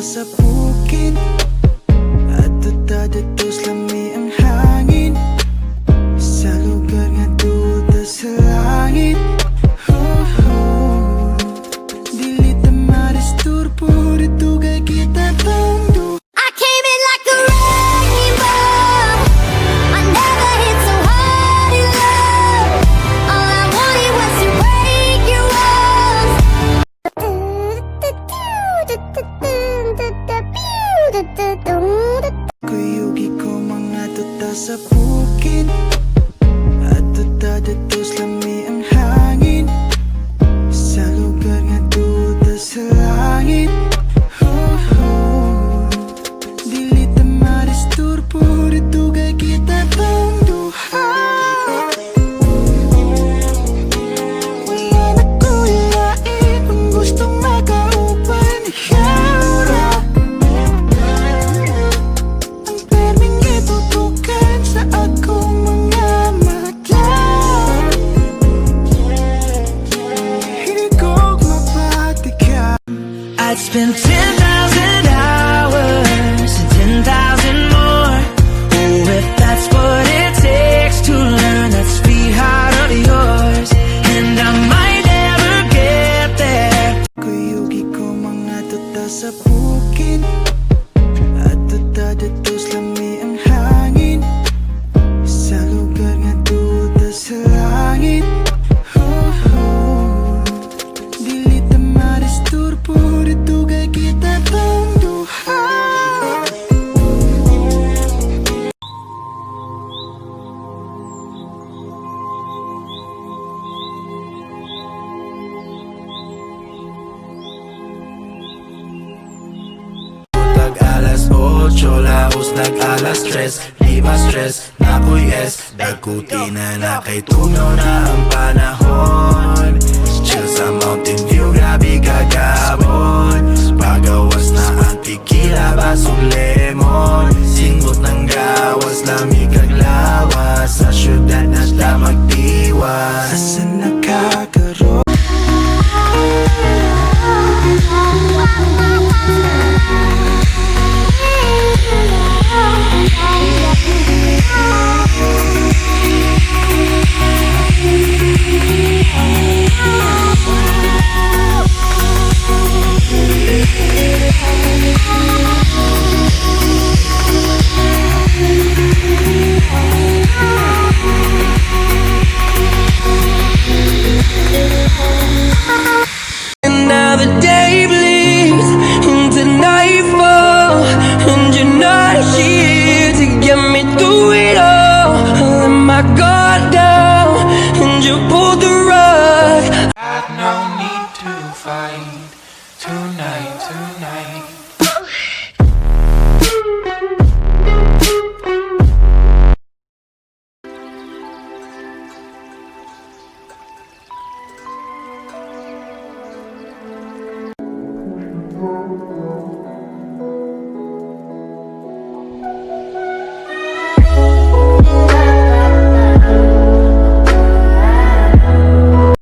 sa bukid, at dadatos lami ang hangin sa lugar nga duda sa langit. Dili ta maristurbo, dito kay kita tangdo. I came in like a rainbow. I never hit so hard in love. All I wanted was to break your walls. Kuyugi ko mga tuta sa bukid, at dadatos lami ang hangin sa lugar nga duda sa langit. Dili ta maristurbo, dito kay kita tangduha. Wala na kulain kung gustong makaupan ikaw ra. Ang perming itutukan sa akong mga mata. Hilig ko'y mapati ka. I'd spend 10,000 hours and 10,000 more. Oh, if that's what it takes to learn that sweetheart of yours. And I might never get there. Kuyugi ko mga tuta sa bukid, at dadatos lami ang hangin sa lugar nga duda sa langit. Dili ta maristurbo, dito kay kita tangduha. Tag alas 8, laos nag alas 3. Di ba stress, nakoy yes. Dagkuti na kay tunaw na ang panahon.